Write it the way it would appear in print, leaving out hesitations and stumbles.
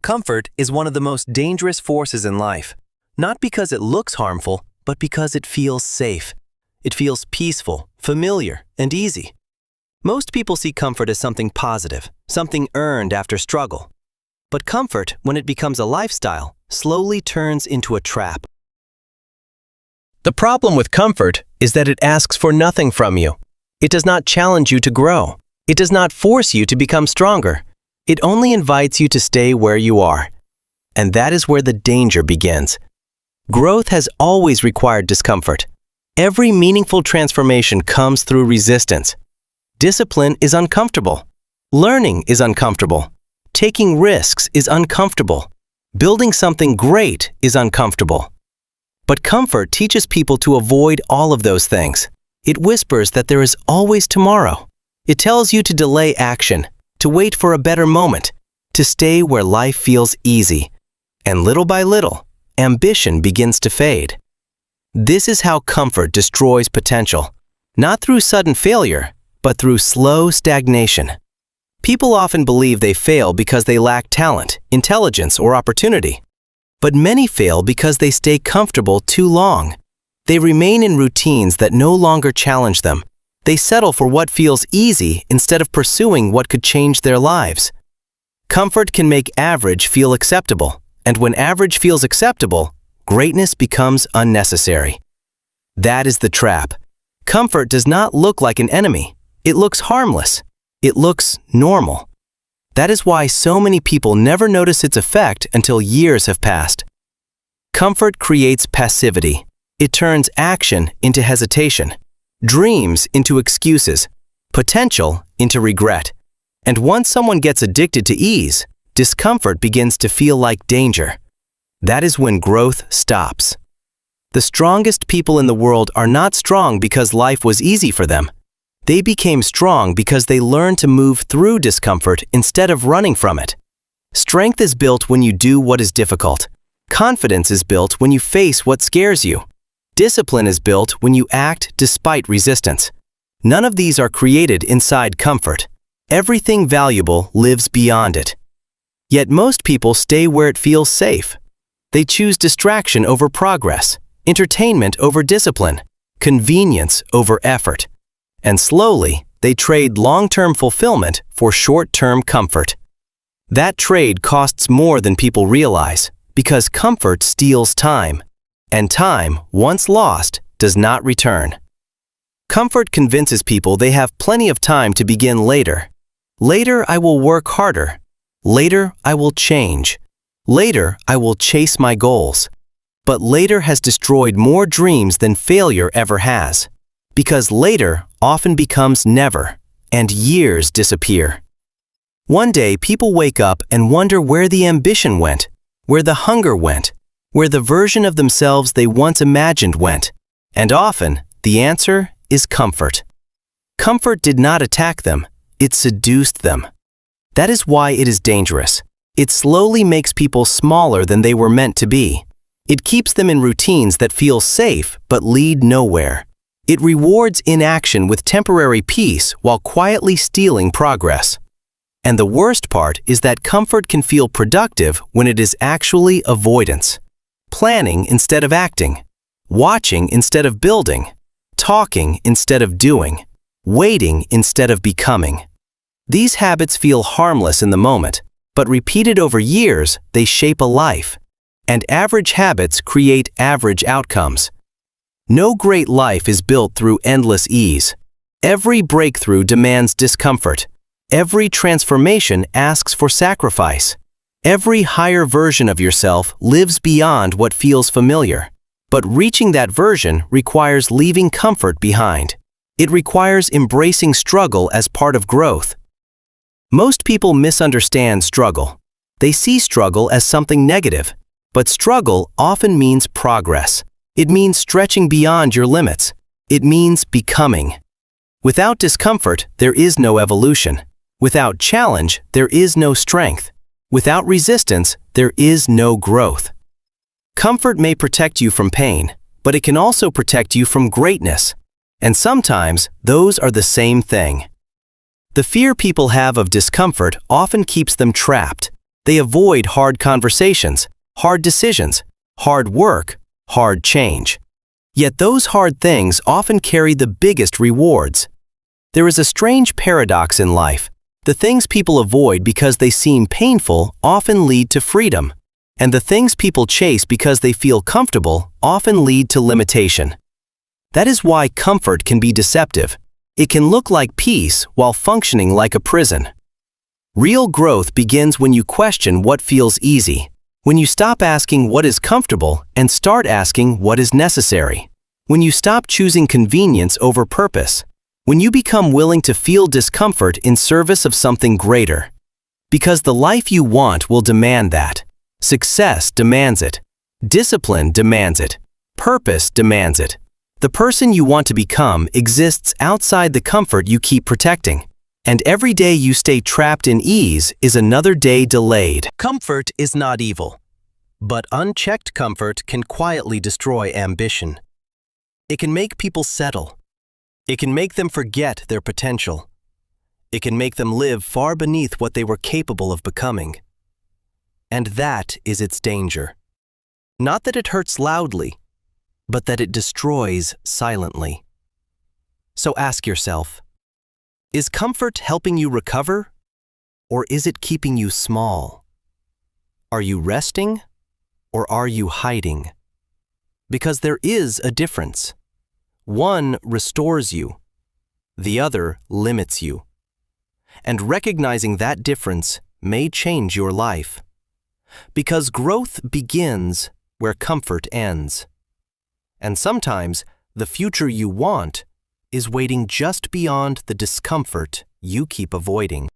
Comfort is one of the most dangerous forces in life, not because it looks harmful, but because it feels safe. It feels peaceful, familiar, and easy. Most people see comfort as something positive, something earned after struggle. But comfort, when it becomes a lifestyle, slowly turns into a trap. The problem with comfort is that it asks for nothing from you. It does not challenge you to grow. It does not force you to become stronger. It only invites you to stay where you are. And that is where the danger begins. Growth has always required discomfort. Every meaningful transformation comes through resistance. Discipline is uncomfortable. Learning is uncomfortable. Taking risks is uncomfortable. Building something great is uncomfortable. But comfort teaches people to avoid all of those things. It whispers that there is always tomorrow. It tells you to delay action, to wait for a better moment, to stay where life feels easy. And little by little, ambition begins to fade. This is how comfort destroys potential, not through sudden failure, but through slow stagnation. People often believe they fail because they lack talent, intelligence, or opportunity. But many fail because they stay comfortable too long. They remain in routines that no longer challenge them. They settle for what feels easy instead of pursuing what could change their lives. Comfort can make average feel acceptable, and when average feels acceptable, greatness becomes unnecessary. That is the trap. Comfort does not look like an enemy. It looks harmless. It looks normal. That is why so many people never notice its effect until years have passed. Comfort creates passivity. It turns action into hesitation, dreams into excuses, potential into regret. And once someone gets addicted to ease, discomfort begins to feel like danger. That is when growth stops. The strongest people in the world are not strong because life was easy for them. They became strong because they learned to move through discomfort instead of running from it. Strength is built when you do what is difficult. Confidence is built when you face what scares you. Discipline is built when you act despite resistance. None of these are created inside comfort. Everything valuable lives beyond it. Yet most people stay where it feels safe. They choose distraction over progress, entertainment over discipline, convenience over effort. And slowly, they trade long-term fulfillment for short-term comfort. That trade costs more than people realize, because comfort steals time. And time, once lost, does not return. Comfort convinces people they have plenty of time to begin later. Later, I will work harder. Later, I will change. Later, I will chase my goals. But later has destroyed more dreams than failure ever has. Because later often becomes never, and years disappear. One day, people wake up and wonder where the ambition went, where the hunger went, where the version of themselves they once imagined went. And often, the answer is comfort. Comfort did not attack them, it seduced them. That is why it is dangerous. It slowly makes people smaller than they were meant to be. It keeps them in routines that feel safe but lead nowhere. It rewards inaction with temporary peace while quietly stealing progress. And the worst part is that comfort can feel productive when it is actually avoidance. Planning instead of acting, watching instead of building, talking instead of doing, waiting instead of becoming. These habits feel harmless in the moment, but repeated over years, they shape a life. And average habits create average outcomes. No great life is built through endless ease. Every breakthrough demands discomfort. Every transformation asks for sacrifice. Every higher version of yourself lives beyond what feels familiar. But reaching that version requires leaving comfort behind. It requires embracing struggle as part of growth. Most people misunderstand struggle. They see struggle as something negative. But struggle often means progress. It means stretching beyond your limits. It means becoming. Without discomfort, there is no evolution. Without challenge, there is no strength. Without resistance, there is no growth. Comfort may protect you from pain, but it can also protect you from greatness. And sometimes, those are the same thing. The fear people have of discomfort often keeps them trapped. They avoid hard conversations, hard decisions, hard work, hard change. Yet those hard things often carry the biggest rewards. There is a strange paradox in life. The things people avoid because they seem painful often lead to freedom, and the things people chase because they feel comfortable often lead to limitation. That is why comfort can be deceptive. It can look like peace while functioning like a prison. Real growth begins when you question what feels easy, when you stop asking what is comfortable and start asking what is necessary, when you stop choosing convenience over purpose, when you become willing to feel discomfort in service of something greater. Because the life you want will demand that. Success demands it. Discipline demands it. Purpose demands it. The person you want to become exists outside the comfort you keep protecting. And every day you stay trapped in ease is another day delayed. Comfort is not evil, but unchecked comfort can quietly destroy ambition. It can make people settle. It can make them forget their potential. It can make them live far beneath what they were capable of becoming. And that is its danger. Not that it hurts loudly, but that it destroys silently. So ask yourself, is comfort helping you recover, or is it keeping you small? Are you resting, or are you hiding? Because there is a difference. One restores you, the other limits you. And recognizing that difference may change your life. Because growth begins where comfort ends. And sometimes the future you want is waiting just beyond the discomfort you keep avoiding.